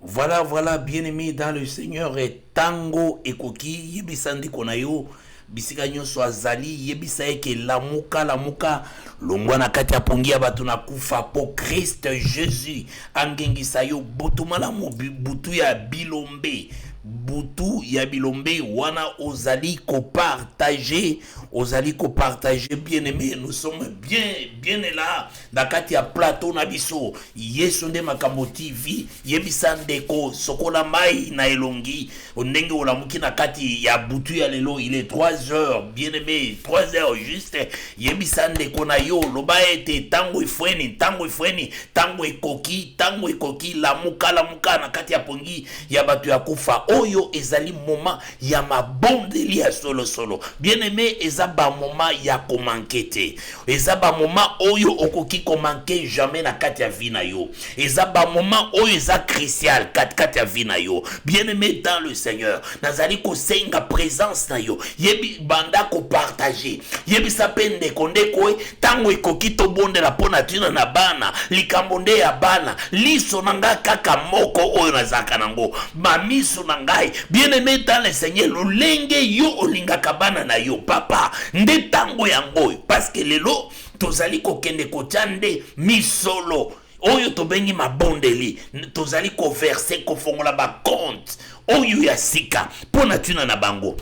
Voilà, bien-aimé dans le Seigneur et tango ekoki yebisandi konayo bisika nyonso azali yebisa eke lamuka longwa na kati ya pongia batu na kufa po Christ Jésus angengisa yo botumala butu ya bilombe wana ozali ko partager bien aimé. Nous sommes bien là nakati ya plateau na biso yesu nde makambo TV yebisa ndeko sokola mai na elongi ndenge olamuki na kati ya butu ya lelo. Il est 3 heures bien aimé, 3 heures juste yebisa ndeko na yo loba ete tango ifweni tango ekoki lamuka na kati ya pongi ya batu ya kufa oyo ezali moma ya mabondeli ya solo bien aimé. Eza ba moma ya komankete, eza ba moma oyo okoki komanke jamais na kati ya vie na yo, eza ba moma oyo eza crucial kati ya vie na yo bien aimé dans le Seigneur. Nazali ko senga présence na yo yebi banda ko partager yebi sapende kondeko tango ekoki to bondela pona tina na bana likambo nde ya bana liso nanga kaka moko oyo nazaka nango mamiso nangai bien aimé dans le Seigneur. Lolenge yo olinga kabana na yo papa nde tango yango parce que lelo tozali ko kende ko tande misolo oyo tobengi mabondeli tozali ko verser ko fongola ba compte oyo ya sika pona tuna na bango.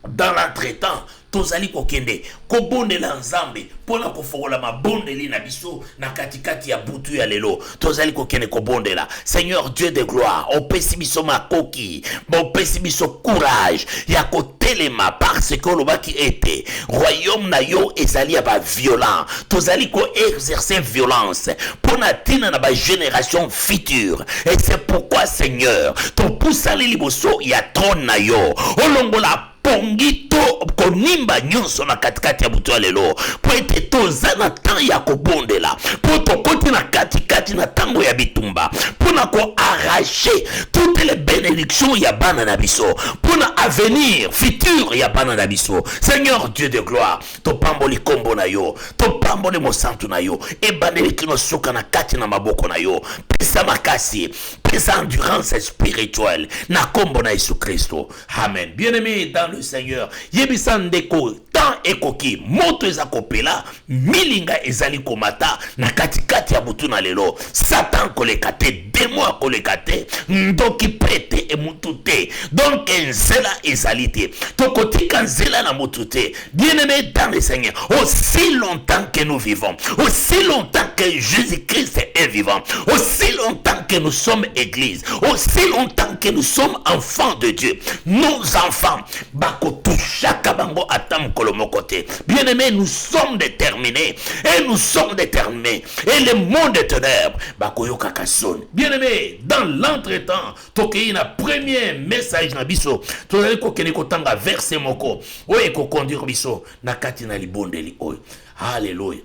Dans l'entretemps tozali kokende kobondela nzambe pona kofongola mabondeli na biso na katikati ya butu ya lelo tozali kokende kobondela. Seigneur Dieu de gloire opesi biso makoki opesi biso courage ya kotelema parce que lobaki ete royaume na yo ezali ya ba violent tozali ko exercer violence pona tina na ba génération future. Et c'est pourquoi Seigneur to pusali liboso ya trône na yo olongola pongito konimba nyonso na katikati ya butu ya lelo po ete toza na temps ya kobondela po tokoti na katikati na tango ya bitumba pona ko arracher toutes les bénédictions ya bana na biso pona avenir futur ya bana na biso. Seigneur Dieu de gloire topamboli kombo na yo topamboli mosantu na yo ebandeliki no suka na kati na maboko na yo pesa makasi pesa endurance spirituelle na kombo na Yesu Kristo. Amen. Bien-aimé dans le Seigneur yebisa ndeko tant ekoki moto eza kopela milinga ezali komata na katikati ya butu na lelo Satan kolekate demo kolekate ndoki pete e mutute donc nzela ezali te tokotika nzela na mutute. Bien-aimé dans le Seigneur, aussi longtemps que nous vivons, aussi longtemps que Jésus-Christ est vivant, aussi longtemps que nous sommes église, aussi longtemps que nous sommes enfants de Dieu, nos enfants bakotushaka bango atam kolomokote. Bien-aimé, nous sommes déterminés et nous sommes déterminés et le monde des ténèbres bakoyoka kasone. Bien-aimé, dans l'entretemps tokei na premier message na biso tozali kokene kotanga verset moko oyo kokonduire biso na kati na libondeli oyo. Alléluia.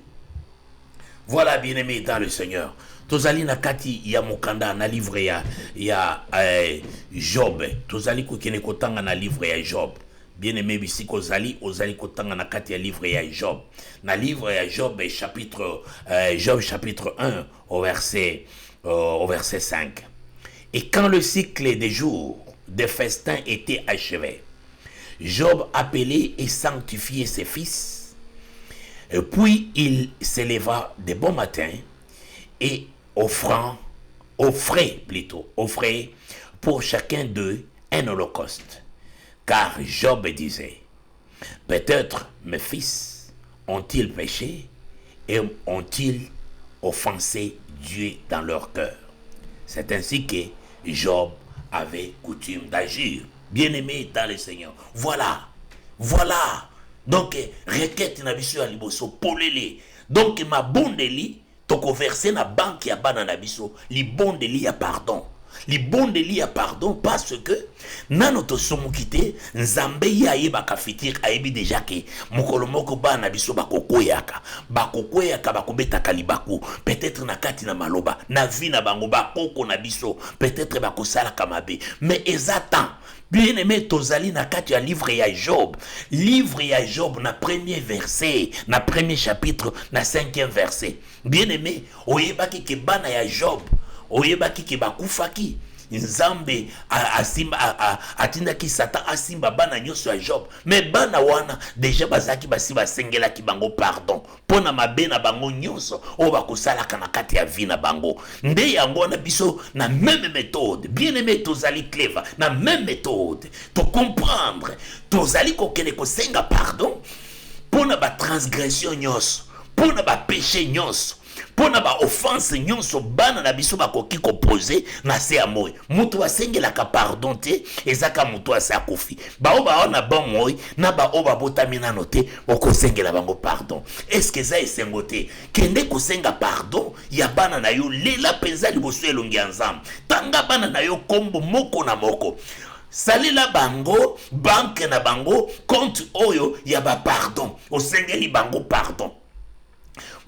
Voilà, bien-aimé dans le Seigneur. Tozali na kati ya mukanda na livre ya Job. Tozali kokene kotanga na livre ya Job. Bien-aimé bisiko ozali kotanga na kati ya livre ya Job. Na livre ya Job chapitre 1 au verset 5. Et quand le cycle des jours de festin était achevé, Job appelait et sanctifiait ses fils. Et puis il s'éleva de bon matin et offrait pour chacun d'eux un holocauste. Car Job disait, peut-être mes fils ont-ils péché et ont-ils offensé Dieu dans leur cœur. C'est ainsi que Job avait coutume d'agir. Bien-aimé dans le Seigneur. Voilà. Donc, requête na biso ya liboso polele. Donc, ma bondeli toko verser na banque ya bana na biso li bondeli ya pardon. Li bondeli ya pardon parce que nano to somukite nzambe ya yeba kafitir ayebi déjà que mokolo moko bana biso bakokoyaka bakobeta kalibaku peut-être na kati na maloba na vie na bango bakoko na biso peut-être bakosala kamabe mais ezatan. Bien-aimé, tozali na kati ya livre ya Job na premier verset, na premier chapitre, na 5e verset. Bien-aimé, oyebaki ke bana ya Job, oyebaki ke bakufaki nzambe atindaki Satan asimba bana nyonso ya Job, mais bana wana déjà bazaki basi basengelaki bango pardon pona mabe na bango nyonso o bakosalaka na kati ya vie na bango. Nde yango na biso na même méthode, bien aimé tozali clever na même méthode to comprendre tozali kokende kosenga pardon pona ba transgression nyonso, pona ba péché nyonso, pona ba offense nyonso bana na biso bakoki kopose na se ya moi. Mutu asengelaka pardon te ezaka mutu asa kofi bao baona bon moi na bao babotami nano te okosengela bango pardon. Est-ce que ça esengo te kende kosenga pardon ya bana na yo lela penza liboso elongi ya nzambe, tanga bana na yo kombo moko na moko, salela bango banque na bango compte oyo ya ba pardon, osengeli bango pardon.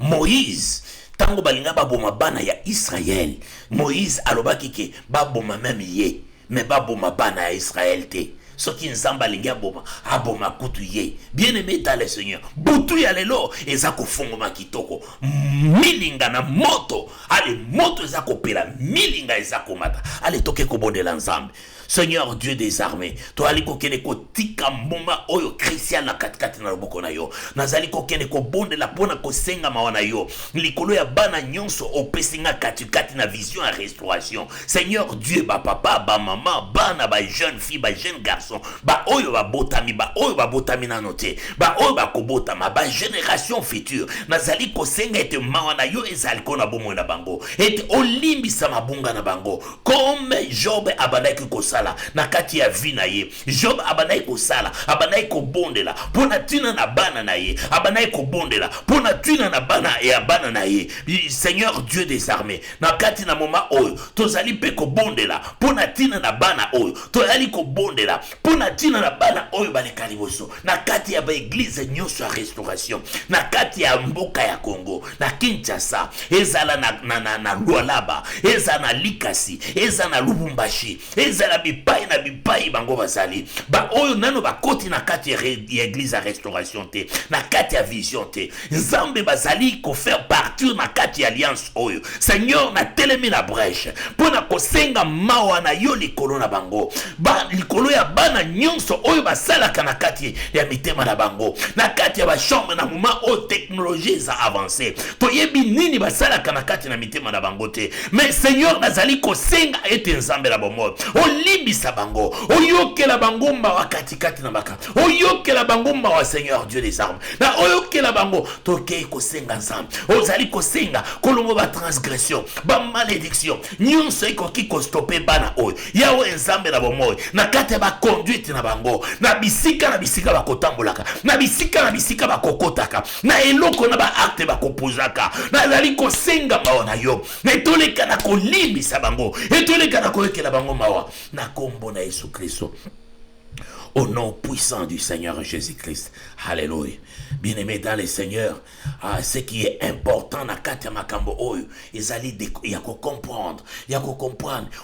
Moïse tango balinga baboma bana ya Israël, Moïse alobaki ke baboma même ye, mais baboma bana ya Israël te. Soki nzamba lingi aboma kutu ye. Bien aimé dans le Seigneur, butu ya lelo eza kofungoma kitoko, milinga na moto, ale moto eza kopela, milinga eza komata, ale toke kobondela nzambe. Seigneur Dieu des armées, to aliko kene ko tika moma oyo Christian na katikati na loboko na yo, nazali ko kene ko bonde la pona ko senga mawana yo, likolo ya bana nyonso opesinga katikati na vision ya restauration. Seigneur Dieu, ba papa, ba maman, bana, ba jeune fille, ba jeune garçon, ba oyo ba botami na note, ba oyo ba kobotama, ba génération future, nazali ko senga ete mawana yo ezali ko na bomo na bango, ete olimbi sa mabunga na bango, comme Job abandaki ko na kati ya vie na ye. Job abanayi kosala, abanayi kobondela pona tina na bana na ye, abanayi kobondela pona tina na bana ya bana na ye. Seigneur Dieu des armées, na kati na moma oyo tozali pe kobondela pona tina na bana oyo, tozali kobondela pona tina na bana oyo baleka liboso na kati ya ba église nyonso ya restauration, na kati ya mboka ya Congo, na Kinshasa, ezala na Lualaba, ezala na Likasi, ezala na Lubumbashi, ezala bipai bango bazali ba oyo nano bakoti na kati ya église ya restauration te, na kati ya vision te, nzambe bazali ko faire partir na kati ya alliance oyo. Seigneur, na telemi na brèche pona kosenga mawa na yo likolo na bango, ba likolo ya bana nyonso oyo basalaka na kati ya mitema na bango, na kati ya ba chambre na moment o technologie za avancé toyebi nini basalaka na kati na mitema na bango te. Mais Seigneur, nazali kosenga ete nzambe la bomo limbisa bango, oyokela bango mba katikati na baka, oyokela bango mba wa Seigneur Dieu des armes, na oyokela bango toke kosenga nzambe, ozali kosenga kolongo ba transgression, ba malédiction nyonso ekoki ko stopper bana oyo yawe nzambe na bomoy na kati ba conduite na bango, na bisika bakotambolaka, na bisika bakokotaka, na eloko na ba acte bakopozaka, na zali kosenga maona yo, netoleka na kolimbisa bango, etoleka na koyokela bango mawa na kombo na Yesu Kristo, au nom puissant du Seigneur Jésus-Christ. Alléluia. Bien-aimé dans le Seigneur, ce qui est important na kati ya makambo oyo ezali ya ko comprendre,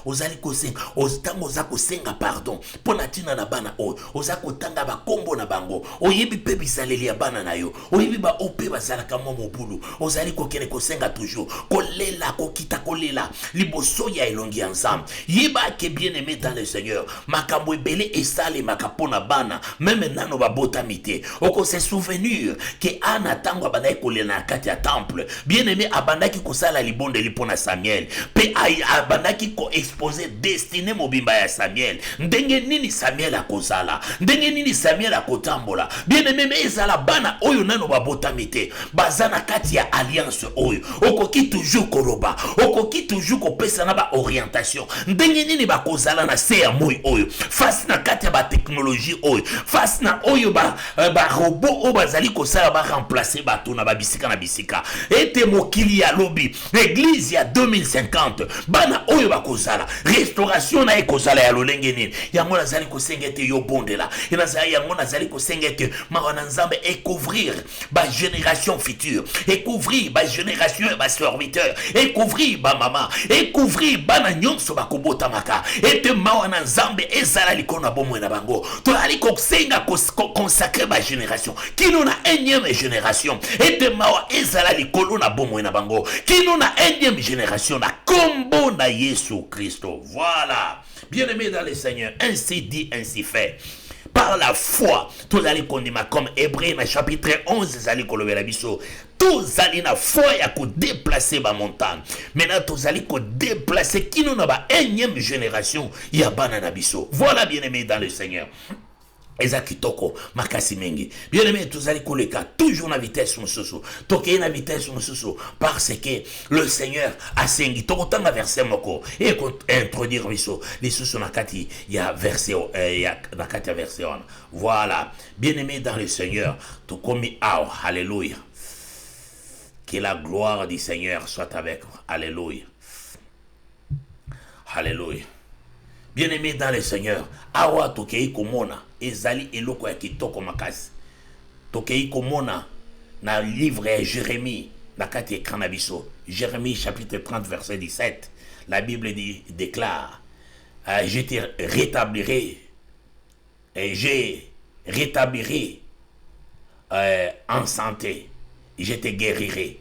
ozali kosenga, otango za kosenga pardon pona tina na bana oyo, ozako tanga ba kombo na bango, oyebi pe bisaleli ya bana na yo, oyebi ba ope bazala kama mobulu, ozali kokene kosenga toujours, kolela kokita kolela liboso ya elongi ya nzambe. Yeba ke bien-aimé dans le Seigneur, makambo ebele esale makapona bana même nano ba botamite. Oko se souvenir que Anna tango abandaki kolela na kati ya temple, bien-aimé abandaki kosala libonde lipona Samuel, pe abandaki ko exposer destinée mobimba ya Samuel, ndenge nini Samuel akozala, ndenge nini Samuel akotambola. Bien-aimé mais ezala bana oyo nano ba botamite bazana kati ya alliance oyo, okoki toujours koloba, okoki toujours kopesa na ba orientation, ndenge nini bakozala na se ya moi oyo, face na kati ya ba technologie oyo, face na oyo ba robot oyo bazali kosala ba remplacer bato na babisika na bisika. Ete mokili ya lobi l'église ya 2050 bana oyo bakozala restauration na ekozala ya lolenge nini, yango nazali kosenga ete yo bondela, yango nazali kosenga ete mawana nzambe couvrir ba génération future, couvrir ba génération ba serviteur, couvrir ba mama, couvrir bana nyonso bakobota maka, ete mawana nzambe ezala likona bomwe na bango, tozali kosenga consacrer ba génération kino na énième génération ete mawa ezala likolo na bomoi na bango kino na énième génération na kombo na Yesu Christo. Voilà, bien-aimé dans le Seigneur, ainsi dit, ainsi fait. Par la foi, tous allez kondima comme Hébreu na chapitre 11 allez kolobela biso. Tous allez na foi ya ko déplacer ba montagne. Maintenant tous allez ko déplacer kino na ba énième génération ya bana na biso. Voilà, bien-aimé dans le Seigneur. Eza kitoko makasi mengi. Bien aimé, tous allez koleka toujours na vitesse mususu. Toke na vitesse mususu parce que le Seigneur a sengi tokotanga verset moko et ko introduire biso lisusu na kati ya verset ya na kati ya verset on. Voilà, bien aimé dans le Seigneur, tokomi ao, alléluia. Que la gloire du Seigneur soit avec vous. Alléluia. Alléluia. Bien-aimé dans le Seigneur, awa tokei komona ezali eloko ya kitoko makasi. Tokei komona na livre ya Jérémie na kati ekran na biso. Jérémie chapitre 30 verset 17. La Bible déclare je te rétablirai et je rétablirai en santé. Je te guérirai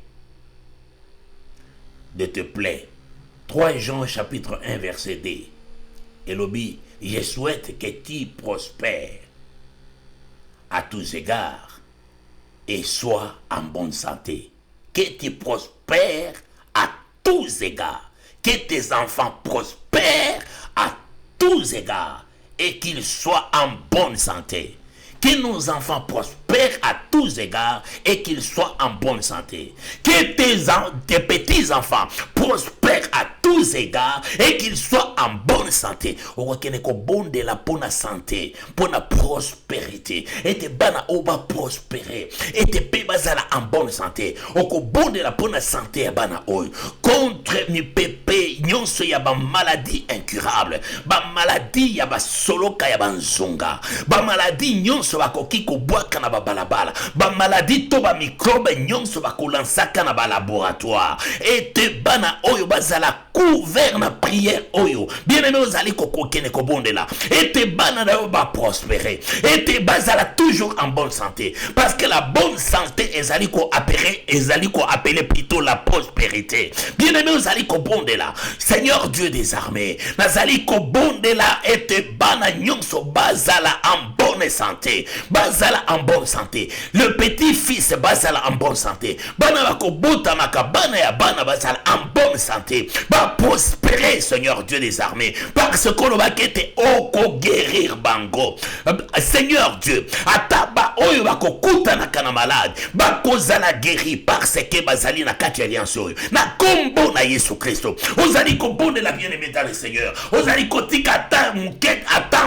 de tes plaies. 3 Jean chapitre 1 verset 2. Et lobby, je souhaite que tu prospères à tous égards et sois en bonne santé. Que tu prospères à tous égards. Que tes enfants prospèrent à tous égards et qu'ils soient en bonne santé. Que nos enfants prospèrent à tous égards et qu'ils soient en bonne santé. Que tes petits-enfants prospèrent à tous égards et qu'ils soient en bonne santé. Owakeneko bonde la bonne santé, bonne prospérité. Et te bana oba prospérer. Et te pebazala en bonne santé. Oko bonde la bonne santé bana oy. Contre mi pepe nyonso ya ba maladie incurable. Ba maladie ya ba soloka ya ba nzonga. Ba maladie nyonso bakoki ko bwaka na ba balabala. Ba maladie to ba microbe nyonso bakolansaka na ba laboratoire. Et te bana oyo bazala couvert na prière oyo. Bien-aimé ozali kokokene ko bonde la. Et te bana na yo ba prospérer. Et te bazala toujours en bonne santé. Parce que la bonne santé ezali ko appeler plutôt la prospérité. Bien-aimé ozali ko bonde la. Seigneur Dieu des armées, nazali ko bonde la et te bana nyonso bazala en bonne santé. Bazala en bonne santé. Le petit-fils bazala en bonne santé. Bana bako bota makabana ya bana bazala en bonne santé. Ba prospérer, Seigneur Dieu des armées. Parce qu'on va quitter oko guérir bango. Seigneur Dieu, ataba oyo bako kuta na kana malade. Bako zala guéri parce que bazali na kati alliance oyo. Na kombo na Yesu Christo. Ozali ko bonde la bien-aimé dans le Seigneur. Ozali ko tika ata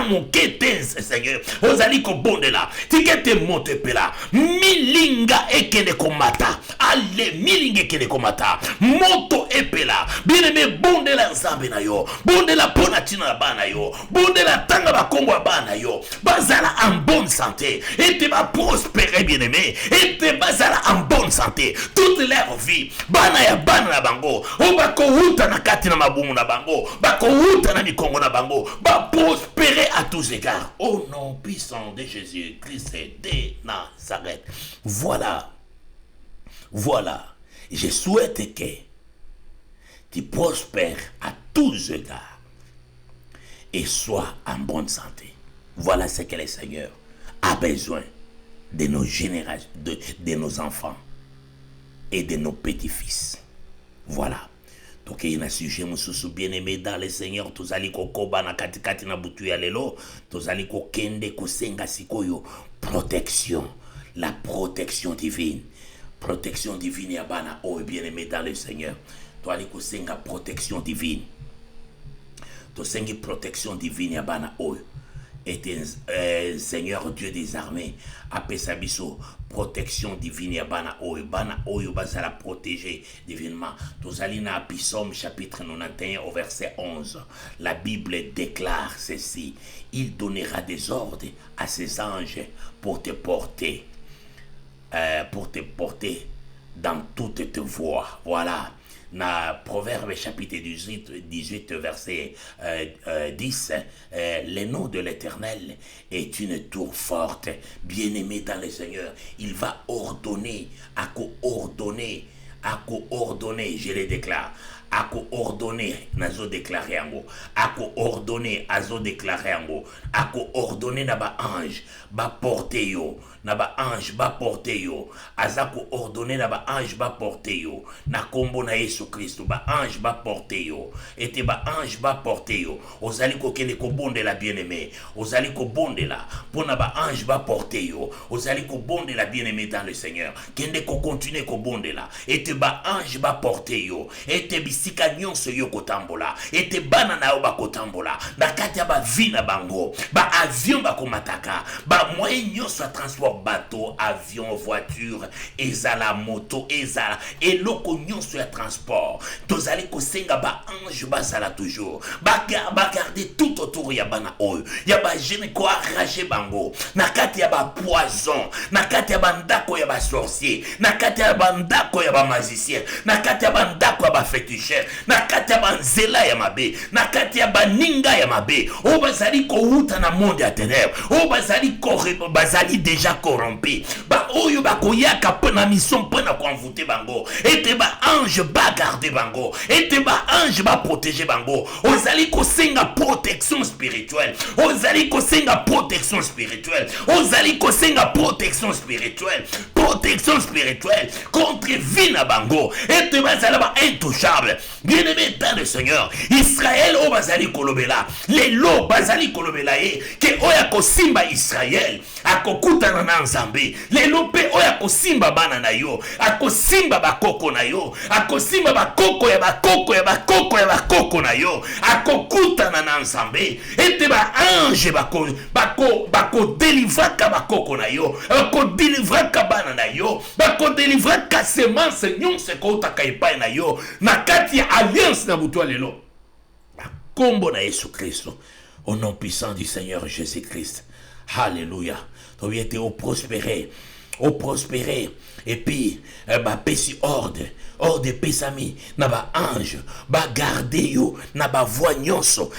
mukete Seigneur. Ozali ko bonde la. Tikete monte pela. Milinga ekene komata. Ale milinga ekene komata. Moto epela. Bien-aimé bonde la nzambe na yo. Bonde la pona tina na bana yo. Bonde la tanga ba kongo bana yo. Bazala en bonne santé. Et te va prospérer bien-aimé. Et te bazala en bonne santé. Toute leur vie. Bana ya bana na bango. O bako huta na kati na mabumu na bango. Bako huta na mikongo na bango. Ba prospérer à tous égards. Au nom puissant de Jésus Christ de Nazareth. Voilà. Voilà. Je souhaite que tu prospères à tous égards et sois en bonne santé. Voilà ce que le Seigneur a besoin de nos générations, de nos enfants et de nos petits-fils. Voilà. Donc il y a un sujet bien-aimé dans le Seigneur. Tous allez kokoba na katikati na butu ya lelo. Tous allez kokende kosenga sikoyo. Protection. La protection divine. Protection divine ya bana oh bien-aimé dans le Seigneur. Toi allez kosenga protection divine. To sengi protection divine ya bana oh. Et Seigneur Dieu des armées appelle sa biso protection divine ya bana oyo bazala protéger divinement. Tozalina Psaume chapitre 91 au verset 11. La Bible déclare ceci: il donnera des ordres à ses anges pour te porter dans toutes tes voies. Voilà. na Proverbe chapitre 18 verset 10, le nom de l'Éternel est une tour forte, bien-aimé dans le Seigneur. Il va ordonner, à coordonner, je le déclare. A coordonner, nazo déclarer yango. A coordonner, azo déclarer yango. A coordonner na ba ange, ba porter yo. Na ba ange, ba porter yo. Aza coordonner na ba ange, ba porter yo. Na kombo na Yesu Christo, ba ange, ba porter yo. Ete ba ange, ba porter yo. Ozali ko kende ko bonde la bien-aimé. Ozali ko bonde la. Pona ba ange, ba porter yo. Ozali ko bonde la bien-aimé dans le Seigneur. Kende ko continue ko bonde la. Ete ba ange, ba porter yo. Ete bisika nyonso yo kotambola. Ete bana na yo ba kotambola. Na kati ya ba vie na bango. Ba avion ba komataka. Ba moyen nyonso ya transport, bateau, avion, voiture, ezala moto, ezala eloko nyonso ya transport. Tozali kosenga ba ange bazala toujours. Ba garder tout autour ya bana oyo. Ya ba jeune ko arracher bango. Na kati ya ba poison, na kati ya ba ndako ya ba sorcier, na kati ya ba ndako ya ba magicien, na kati ya ba ndako ya ba féticheur, na kati ya ba nzela ya mabe, na kati ya ba ninga ya mabe. O bazali ko uta na monde ya ténèbres. O bazali déjà corrompu. Ba oyo ba koyaka pena mission pena ko envoûter bango. Ete ba ange ba garder bango. Ete ba ange ba protéger bango. Ozali ko senga protection spirituelle. Ozali ko senga protection spirituelle. Ozali ko senga protection spirituelle. Protection spirituelle contre vie na bango. Ete ba zala ba intouchable. Bien-aimé dans le Seigneur, Israël o bazali kolobela. Les lots bazali kolobela ke oya ko simba Israël akokutana na Nzambe. Lelo pe oya kosimba bana na yo, akosimba bakoko na yo, akosimba bakoko ya bakoko ya bakoko ya bakoko na yo, akokutana na Nzambe. Ete ba ange bako délivraka bakoko na yo, bako délivraka bana na yo, bako délivraka semence nyonse kotaka epai na yo, na kati ya alliance na butu lelo. Kombo na Yesu Kristo, au nom puissant du Seigneur Jésus-Christ. Alléluia. Tu viens te prospérer. Et puis, pesi ordre pesami, na ba ange, ba garde yo, na ba voix nyonso,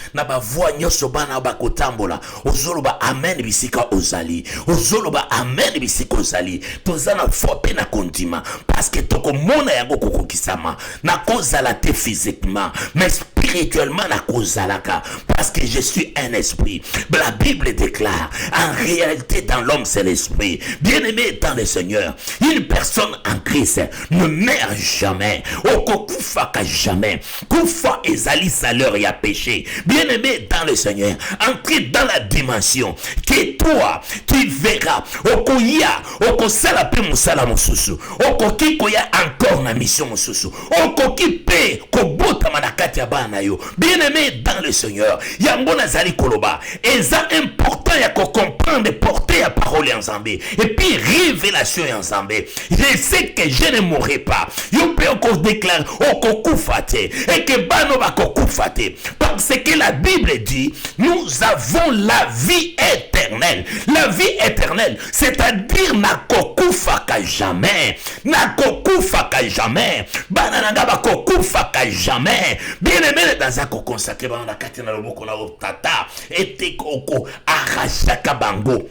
bana ba kotambola. Ozolo ba amen bisika ozali. Ozolo ba amen bisika ozali. Tozana fope na kontima. Parce que toko mona yango kokokisama. Na kozala te physiquement, mais spirituellement na kozalaka. Parce que je suis un esprit. La Bible déclare, en réalité dans l'homme c'est l'esprit. Bien-aimé dans le Seigneur, une personne en Christ ne meurt jamais. Okokufaka jamais. Kufa ezali saleur ya péché. Bien-aimé dans le Seigneur, entrez dans la dimension que toi tu verras. Okoya, okosala pe musala mususu. Okoki koya encore na mission mususu. Okoki pe kobota manakati ya bana yo. Bien-aimé dans le Seigneur, yango nazali koloba. Eza important ya ko comprendre porter la parole en Zambé. Et puis révélation en Zambé. Je sais que je ne mourrai pas. Yo pe oko déclare oko kufate et que bano ba kufate parce que la Bible dit nous avons la vie éternelle. La vie éternelle, c'est-à-dire na kokufaka jamais. Na kokufaka jamais. Bananga ba kokufaka jamais. Bien-aimé dans un consacré dans la katena loboko na tata et te oko arachaka bango.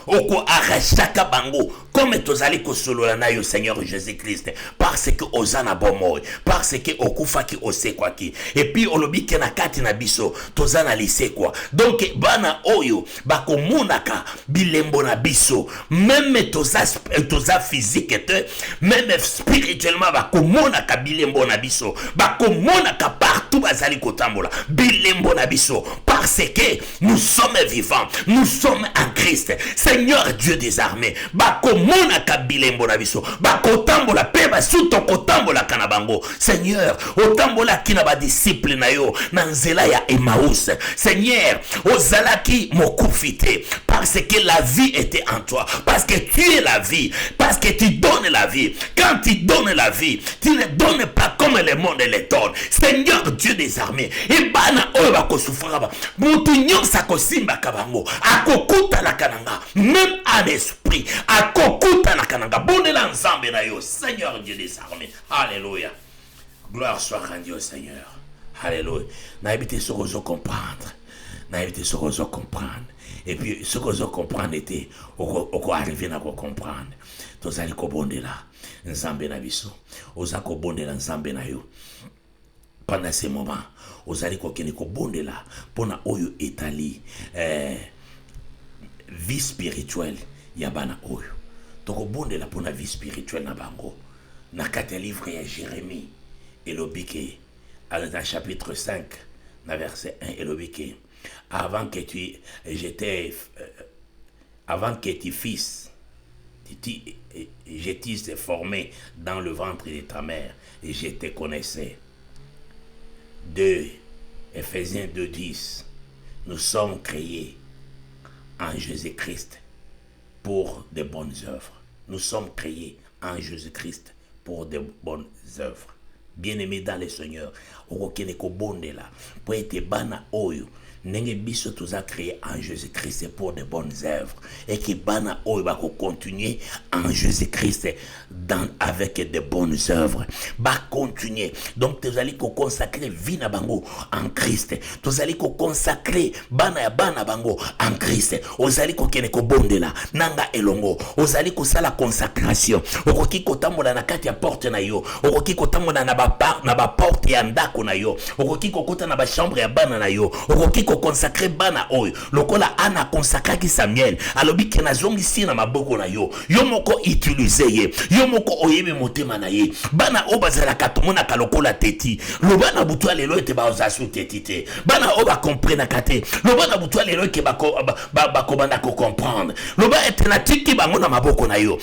Oko arachaka bango comme tozali kosolola na yo Seigneur Jésus-Christ parce que ozana bomoy, parce que okufaki osekwaki et puis olobi ke na kati na biso tozana lisekwa. Donc bana oyo bakomunaka bilembo na biso même toza physique te même spirituellement bakomunaka bilembo na biso bakomunaka partout bazali kotambola bilembo na biso parce que nous sommes vivants, nous sommes en Christ. Seigneur Dieu des armées, bakomona kabilembo na biso, bakotambola pe basuto kotambola kana bango. Seigneur, otambola kina ba disciple na yo na nzela ya Emmaüs. Seigneur, ozalaki mokufite parce que la vie était en toi, parce que tu es la vie, parce que tu donnes la vie. Quand tu donnes la vie, tu ne donnes pas comme le monde les donne. Seigneur Dieu des armées, et bana oyo bakosufra ba mutu nyonsa kosimba kabango akokuta la kananga même en esprit akokuta la kananga bonela nzambe na yo Seigneur Dieu des armées. Alléluia. Gloire soit rendue au Seigneur. Alléluia. N'habitez ce que vous comprendre. N'habitez ce que vous comprendre. Et puis, ce que vous comprendre était, on arriver à comprendre. Tous allez kobonde là. Nzambe na biso. Oza kobonde la nzambe na yo. Pendant ces moments, vous allez kobonde là. Pendant oyo etali. Vie spirituelle. Yabana oyo. Donc, bonde là pour la vie spirituelle na bango. Na kate livre ya Jérémie. Et l'obike. Dans chapitre 5, dans verset 1, et l'obike. Avant que tu fisses, je t'ai formé dans le ventre de ta mère et je te connaissais. 2 Éphésiens 2:10. Nous sommes créés en Jésus-Christ pour de bonnes œuvres. Nous sommes créés en Jésus-Christ pour de bonnes œuvres. Bien-aimés dans le Seigneur, okokene ko bonde là, pour être bana oyo. Nenge biso tous a créé en Jésus-Christ pour de bonnes œuvres et qui bana oyo va continuer en Jésus-Christ avec de bonnes œuvres va continuer. Donc tu allez consacrer vie na bango en Christ, tu allez consacrer bana bango en Christ, vous allez kene ko bonde là nanga elongo, vous allez la consacration okoki kotambola na kati ya porte na yo, okoki kotambola na ba porte ya ndako na yo, okoki kokota na ba chambre ya bana na yo, okoki consacré bana oyo lokola ana consacraki Samuel alobi ke nazongisi na maboko na yo moko utiliser ye yo moko oyebe motema na ye bana o bazala katomona kalokola teti lobana butu lelo ete baoza su teti te bana o ba comprendre kate lobana butu lelo ke bakobanda ko comprendre loba ete na tiki bango na maboko na yo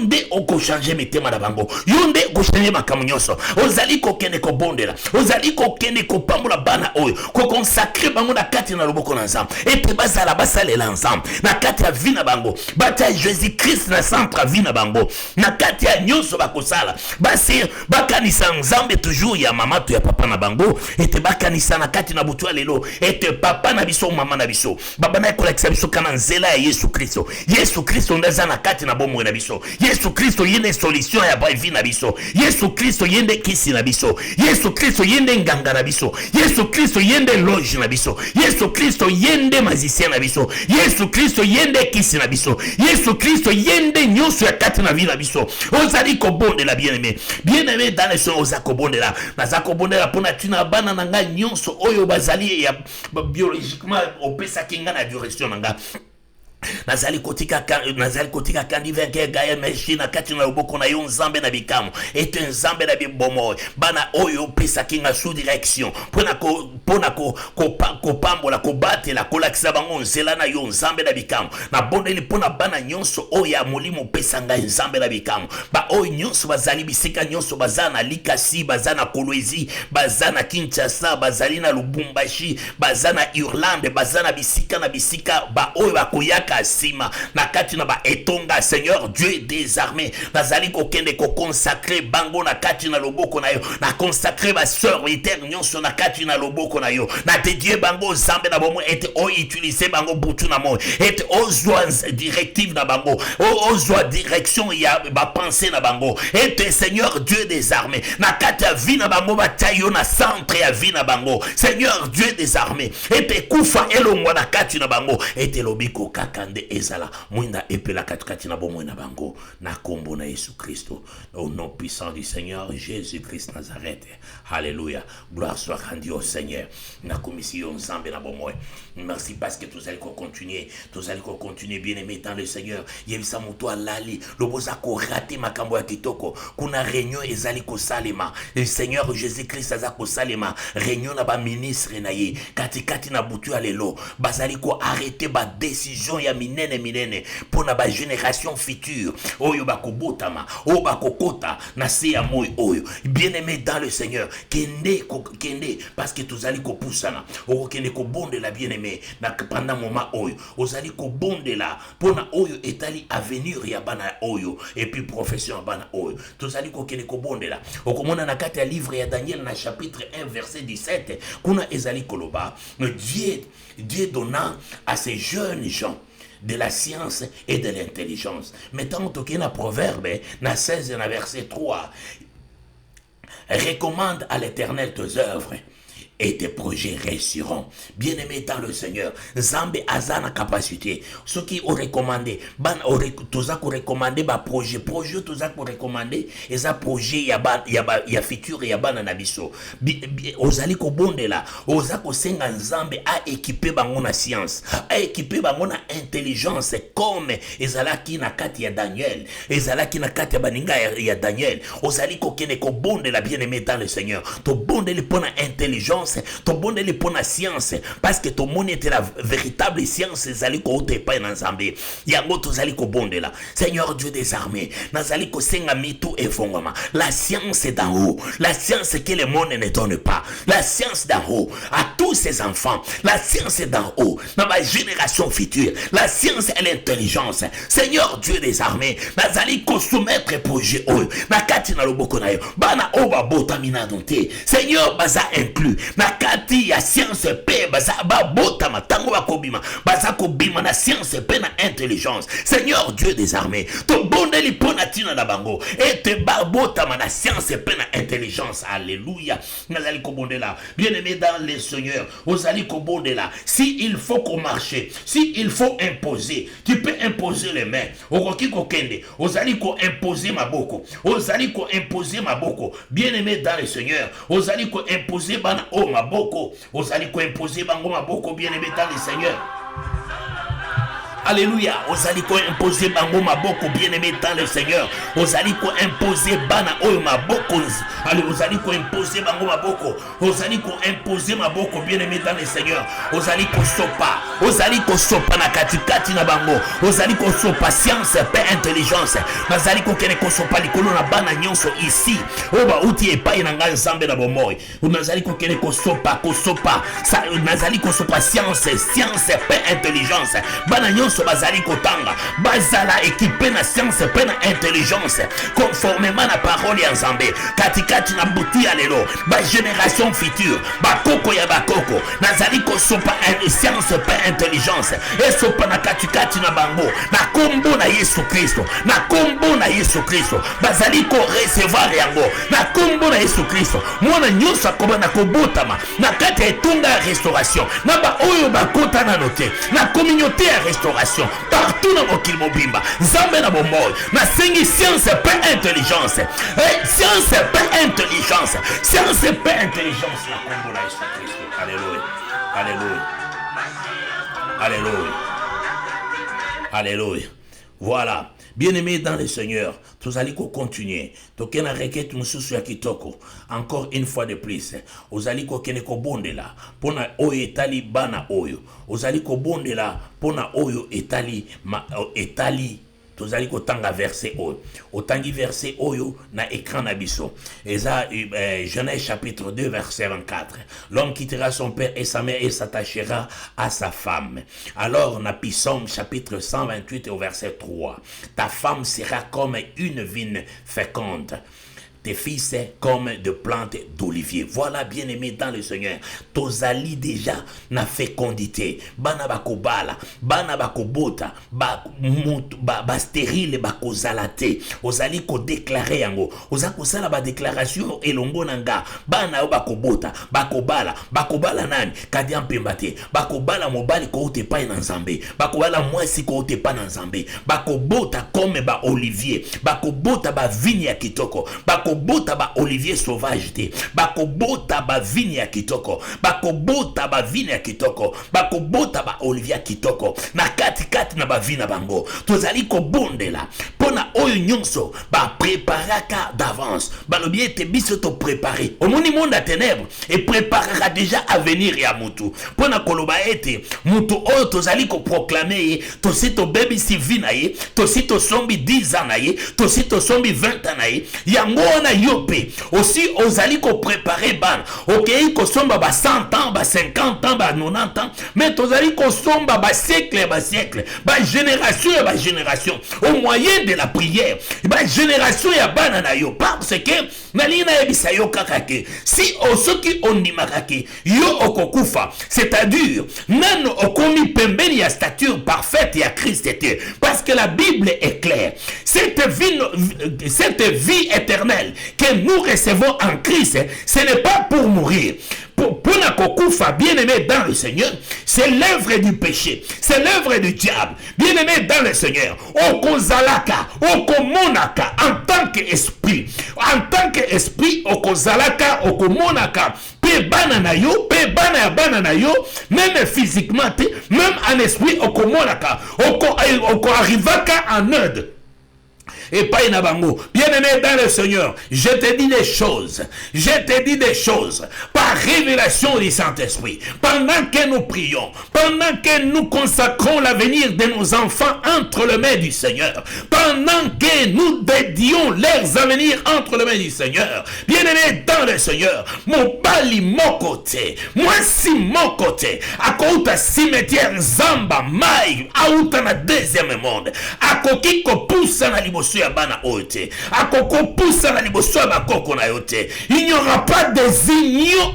nde oko changer mitema na bango yo nde ko changer makamunyoso ozali ko kene ko bondela ozali ko kene ko pambola bana oyo ko consacrer bango na kati na loboko na nzambe ete bazala basalela nzambe na kati ya vie na bango bata Jésus Christ na centre vie na bango na kati ya nyonso bakosala basi bakanisa nzambe toujours ya mama to ya papa na bango ete bakanisa na kati na butu lelo ete papa na biso mama na biso baba na kolekisa biso kana nzela ya Yesu Kristo ndaza na kati na bomo na biso Yesu Kristo yende solution ya vie na biso Yesu Kristo yende kisi na biso Yesu Kristo yende nganga na biso Yesu Kristo yende loge na biso Yesu Kristo yende magicien na biso Yesu Kristo yende kisi na biso Yesu Kristo yende nyonso ya kati na vie na biso ozali ko bondela bien-aimé dans le son ozako bondela nazako bondela pona tina bana nanga nyonso oyo bazali ya biologiquement opesa kinga na direction nanga nazali kotika kandi verke gaye machine kati na loboko na yo nzambe na bikamo ete nzambe na bibomo bana oyo pesa kinga sous direction pona ko pambola ko batela ko lakisa bango nzela na yo nzambe na bikamo na bondeli pona bana nyonso oya molimo pesa nga nzambe na bikamo ba oyo nyonso bazali bisika nyonso bazana likasi bazana Kolwezi bazana Kinshasa bazali na Lubumbashi bazana Irlande bazana bisika ba oyo bakoyaka Sima na kati na ba etonga Seigneur Dieu des armées nazali ko kende ko consacrer bango na kati na loboko na yo na consacrer ba sœur éternelle nyonso na kati na loboko na yo na dédier bango zambe na bomo ete o utiliser bango butu na mo ete ozwa directive na bango ozwa direction ya ba pensée na bango ete Seigneur Dieu des armées na kati ya vie na bango batayo na centre ya vie na bango Seigneur Dieu des armées ete kufa elongwa na kati na bango ete lobiko kaka kande ezala mwinda epela katikati na bomwe na bango na kombo na Yesu Kristo au nom puissant du Seigneur Jésus-Christ Nazareth. Alléluia. Gloire soit rendue au Seigneur. Na commission nzambe na bomwe. Merci parce que tous allez continuer bien aimé dans le Seigneur. Yebisa muto alali loboza ko rater makambo ya kitoko kuna réunion ezali ko salema le Seigneur Jésus-Christ aza ko salema réunion na ba ministre na ye katikati na butu alelo bazali ko arrêter ba décision ya minene pona ba génération future oyo bakobotama o bakokota na se ya moyo oyo bien aimé dans le Seigneur kende parce que tozali ko pusana o kende ko bonde la bien aimé na pendant moment oyo ozali ko bonde la pona oyo etali avenir ya bana oyo et puis profession ya bana oyo tozali ko kende ko bonde la okomona na kati ya livre ya Daniel na chapitre 1 verset 17 kuna ezali koloba Dieu donnant à ces jeunes gens de la science et de l'intelligence. Mettons toke na proverbe na 16 na verset 3. Recommande à l'Éternel tes œuvres et tes projets réussiront. Bien-aimé dans le Seigneur, Nzambe a la capacité. Ceux qui ont recommandé, tous ont recommandé ba projet, tous ont recommandé, et ça projet ya futur ya bana na biso. Ozali ko bonde là, ozako senga Nzambe a équipé bango na science, a équipé bango na intelligence comme ezalaki na kati ya Daniel, ezalaki na kati ya baninga ya Daniel. Ozali ko kene ko bonde la bien-aimé dans le Seigneur. To bonde le pona intelligence, ton bon est pour la science, parce que ton monde était la véritable science. Zali ko te pa na Nzambe yango to zali ko bonde là. Seigneur Dieu des armées, nazali ko senga mitu et fongama. La science est d'en haut, la science que le monde ne donne pas, la science d'en haut à tous ses enfants, la science est d'en haut dans ma génération future, la science et l'intelligence. Seigneur Dieu des armées, nazali ko soumettre projet oyo na kati na loboko na yo bana oba botamina donté. Seigneur baza inclus na kati ya science pe baza ba botama tango bakobima baza kobima na science pe na intelligence. Seigneur Dieu des armées, to bondeli pona tina na bango et te ba botama na science pe na intelligence. Alléluia. Nazali ko bondela bien-aimé dans le Seigneur, ozali ko bondela. Si il faut qu'on marche, si il faut imposer, tu peux imposer les mains. Okoki ko kende, ozali ko imposer maboko, ozali ko imposer maboko. Bien-aimé dans le Seigneur, ozali ko imposer bana o maboko, ozali ko imposer bango maboko, bien-aimé dans le Seigneur. Alléluia. Ozali ko imposer bango maboko, bien-aimé dans le Seigneur. Ozali ko imposer bana o maboko. Allez, ozali ko imposer bango maboko. Ozali ko imposer maboko, bien-aimé dans le Seigneur. Ozali ko sopa na katikati na bango. Ozali ko sopa science pe intelligence. Nazali ko kene ko sopa likolo na bana nyonso ici. Oba uti epai na ngai Nzambe na bomoy. Nazali ko kene ko sopa. Nazali ko sopa science pe intelligence. Bana nyonso bazali kotanga bazala équipé na science pe na intelligence conformément na parole ya Nzambe katikati na butu ya lelo ba génération future bakoko ya bakoko nazali kosopa science pe intelligence esopa na katikati na bango na kombo na Yesu Kristo, na kombo na Yesu Kristo bazali ko recevoir yango na kombo na Yesu Kristo. Mwana nyonso akoba na kobotama na kati ya etunga ya restauration na ba oyo bakota na note na communauté ya restauration partout dans mokili mobimba Nzambe na bomoy na sengi science pe intelligence, science pe intelligence, science pe intelligence na kombo na Yesu Kristo. Alléluia, alléluia, alléluia, alléluia. Voilà. Bien-aimé dans le Seigneur, tous allez continuer. Token a requête mususu ya kitoko. Encore une fois de plus, ozali ko kene ko bonde la pona oyo etali bana oyo. Ozali ko bonde la pona oyo etali etali. Tozali ko tanga verset oyo. Otangi verset oyo na écran na biso. Eza Genèse chapitre 2 verset 24. L'homme quittera son père et sa mère et s'attachera à sa femme. Alors na Psaume chapitre 128 au verset 3. Ta femme sera comme une vigne féconde. Tes fils comme de plantes d'olivier. Voilà, bien-aimé dans le Seigneur. Tozali déjà na fécondité. Bana bakobala, bana bakobota, ba stérile bakozalate. Ozali ko déclarer yango. Ozako sala ba déclaration elongo nanga. Bana bakobota, bakobala nani? Kadiam pembate. Bakobala mobali ko te pa na Nzambe. Bakobala mwasi ko te pa na Nzambe. Bakobota comme ba olivier. Bakobota ba vigne ya kitoko. Bakobota ba olivier sauvage te. Bakobota ba vigne ya kitoko. Bakobota ba vigne ya kitoko. Bakobota ba olivier ya kitoko. Na kati na ba vigne bango. Tozali ko bondela. Pona oyo nyonso ba préparaka d'avance. Balobie te biso to préparer. Au monde à ténèbres et préparera déjà à venir ya mutu. Pona koloba ete mutu oyo tozali ko proclamer to sito baby si vina ye, to sito sombi 10 ans na ye, to sito sombi 20 ans na ye. Yango na yope aussi ozali ko préparer ban. OK, ko somba ba 100 ans, ba 50 ans, ba 90 ans, mais tozali ko somba ba siècle, ba génération, au moyen de la prière. Ba génération ya bana na yo parce que nalina ebisa yo kakake. Si osoki ondimakake yo okokufa, c'est-à-dire nano okomi pembeni ya stature parfaite ya Christ était. Parce que la Bible est claire. Cette vie éternelle que nous recevons en Christ, ce n'est pas pour mourir. Pour la kokufa, bien-aimé dans le Seigneur, c'est l'œuvre du péché, c'est l'œuvre du diable. Bien-aimé dans le Seigneur, okozalaka, okomonaka en tant qu'esprit, okozalaka, okomonaka, pe bana yo, pe bana yo, même physiquement, même en esprit, okomonaka, oko arrivaka en œuvre. Et pas une abango. Bien-aimé dans le Seigneur, je te dis des choses. Par révélation du Saint-Esprit. Pendant que nous prions, pendant que nous consacrons l'avenir de nos enfants entre les mains du Seigneur, pendant que nous dédions leurs avenirs entre les mains du Seigneur, bien-aimé dans le Seigneur, mon bali mon côté, moi si mon côté, à côté cimetière Zamba, Maï, à outa na deuxième monde, à koki ko pousse na liboso ya bana ote, à koko pousse na liboso ya bakoko na yote. Il n'y aura pas des ignos,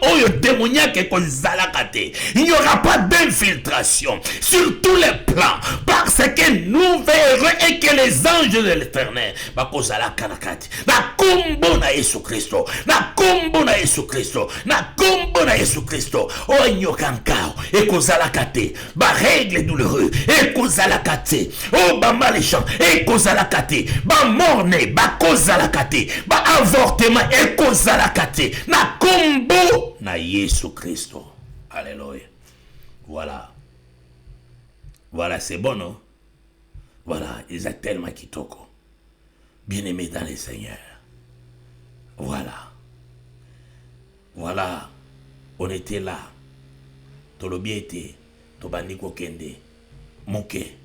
oyo démoniaque ko zalakate. Il n'y aura pas d'infiltration sur tous les plans, parce que nous verrons et que les anges de l'Éternel bako zalaka na kati. Na kombo na Yesu Kristo, na kombo na Yesu Kristo, na kombo na Yesu Kristo. O nyokankao e ko zalakate, ba règle douloureux e ko zalakate. O ba maléchant e ko zalakate, ba morne ba ko zalakate, ba avortement e ko zalakate. Na kombo na Yesu Kristo. Alléluia. Voilà. Voilà, c'est bon, non? Voilà, ils ont tellement kitoko. Bien-aimé dans le Seigneur. Voilà. Voilà. On était là. Tolobi était. Tobaniko kende. Moke.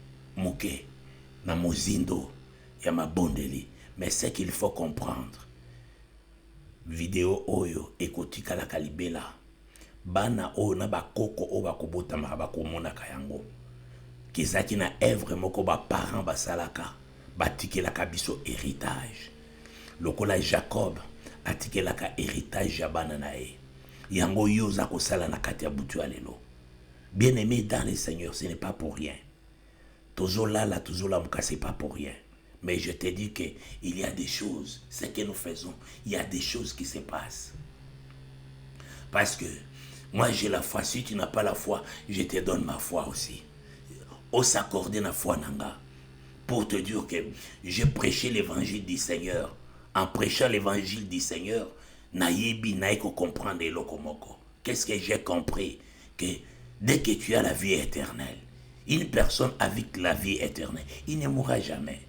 Na mozindo. Yama bondeli. Mais c'est qu'il faut comprendre. Vidéo oyo. Ekotika la kalibela. Bana o na bakoko o bakobota ma bakomona kayango. Kizaki na œuvre moko ba parent basalaka. Batikelaka biso héritage. Lokola Jacob atikelaka héritage ya bana na ye. Yango yoza kosala na kati ya butu ya lelo. Bien-aimé dans le Seigneur, ce n'est pas pour rien. Tozola la tozola muka, c'est pas pour rien. Mais je te dis que il y a des choses, ce que nous faisons, il y a des choses qui se passent. Parce que moi j'ai la foi, si tu n'as pas la foi, je te donne ma foi aussi. On s'accorde la foi nanga. Pour te dire que j'ai prêché l'évangile du Seigneur. En prêchant l'évangile du Seigneur, naïbi naïko comprendre le lokomoko. Qu'est-ce que j'ai compris? Que dès que tu as la vie éternelle, une personne avec la vie éternelle, il ne mourra jamais.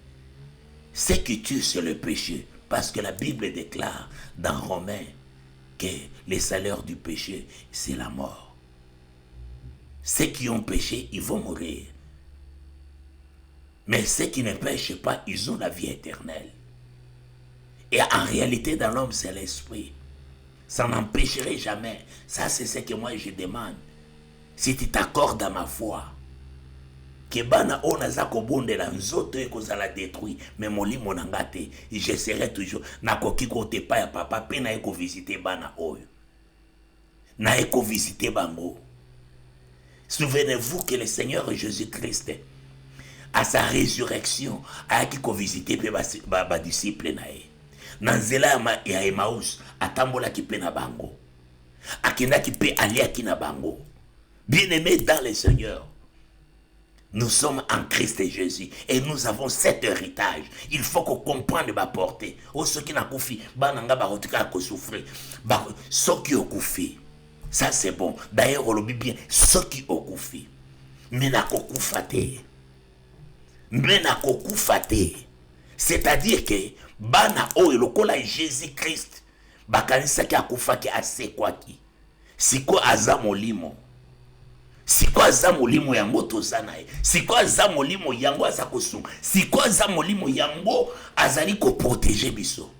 Ce qui tue, c'est le péché. Parce que la Bible déclare dans Romains que le salaire du péché, c'est la mort. Ceux qui ont péché, ils vont mourir. Mais ceux qui ne pêchent pas, ils ont la vie éternelle. Et en réalité, dans l'homme, c'est l'esprit. Ça n'empêcherait jamais. Ça, c'est ce que moi, je demande. Si tu t'accordes à ma foi, que bana onaza kobonde la nzoto e kozala détruit, mais molimo nangate, je serai toujours na koki kote pa ya papa pe na eko visiter bana oyo. Na eko visiter bango. Souvenez-vous que le Seigneur Jésus-Christ, à sa résurrection, a qui visité ba disciple nae. Nanzela ya Emmaüs, atambola ki pe na bango. Akenda ki pe alia ki na bango. Bien-aimés dans le Seigneur, nous sommes en Christ et Jésus et nous avons cet héritage. Il faut qu'on comprenne ma portée. Oh, ceux qui n'ont pas koufi, bananga ba rotika ko souffrir. Ba ceux qui ont koufi. Ça c'est bon. D'ailleurs, on le dit bien, ceux qui ont koufi. Mais na kokufate. C'est-à-dire que bana o lokola Jésus-Christ bakanisa ki akufa ki ase kwaki. Siko azamolimo. Siko azamolimo yango tozanae. Siko azamolimo yango azakosu. Siko azamolimo yango azali ko protéger biso.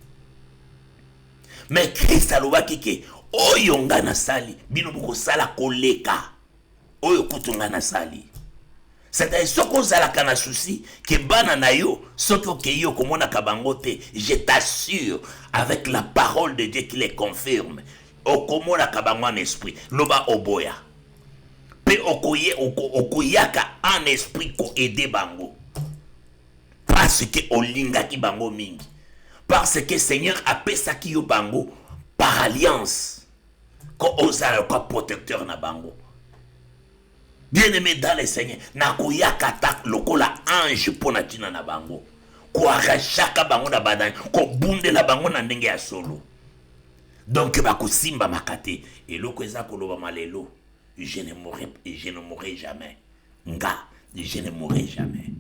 Mais Christ alobaki ke oyo nga na sali bino boko sala koleka. Oyo kutunga na sali. C'est-à-dire soko ozalaka na souci que bana na yo soki okei okomona kabango te, je t'assure avec la parole de Dieu qui les confirme, okomona kabango en esprit loba oboya pe okoyaka en esprit ko aider bango parce que olingaki bango mingi, parce que Seigneur apesaki yo bango par alliance ko ozalaka protecteur na bango. Bien-aimé dans le Seigneur, nakoyaka ta lokola ange pona tina na bango, ko arachaka bango na badani, ko bundela bango na ndenge ya solo. Donc bakosimba makate eloko eza koloba malelo, je ne mourrai jamais. Nga, je ne mourrai jamais.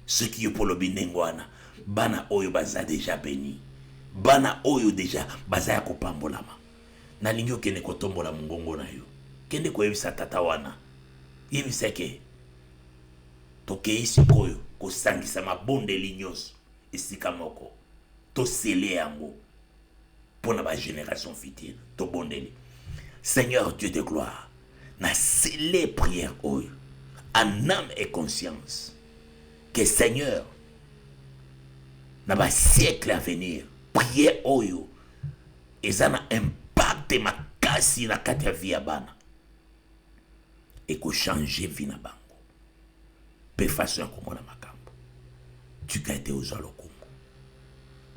Ce qui est pour le binengwana, bana oyo baza déjà béni, bana oyo déjà baza ya kopambolama. Na lingi okende kotombola mungongo na yo, kende koyebisa tata wana. Yebiseke tokei sikoyo kosangisa mabondeli nyonso esika moko tosele yango pona ba génération future to bondeli. Seigneur Dieu de gloire, na scellé prière oyo en âme et conscience que Seigneur na ba siècle à venir prière oyo ezana impact makasi na kati ya vie ya bana et que changer vie na bango. Pe façon comme na makambo. Tu as été aux alokombo.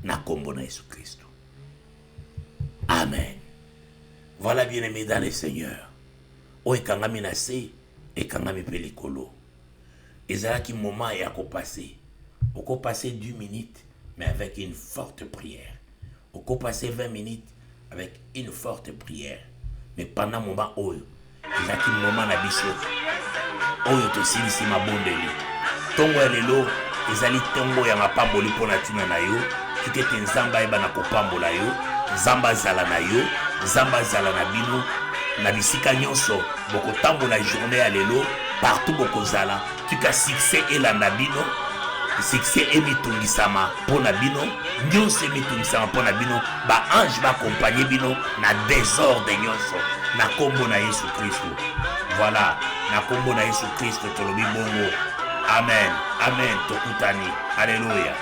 Na kombo na Jésus Christ. Amen. Voilà bien aimé dans le Seigneur. O ekangami na se, ekangami pe likolo. Ezalaki moment ya ko passer. Oko passer 10 minutes mais avec une forte prière. Oko passer 20 minutes avec une forte prière. Mais pendant moment oyo ezaki moment na biso oyo tosilisi mabondeli tongo ya lelo ezali tongo ya mapamboli mpona ntina na yo soki ete nzambe ayeba na kopambola yo, nzambe azala na yo, nzambe azala na bino na bisika nyonso bokotambola journée ya lelo partout bokozala tika succès elanda bino, succès emitungisama mpona bino, nyonso emitungisama mpona bino, baange bakompanye bino na désordre nyonso na kombo na Yesu Kristo. Voilà, na kombo na Yesu Kristo tolobi bongo. Amen, amen, tokutani. Alléluia.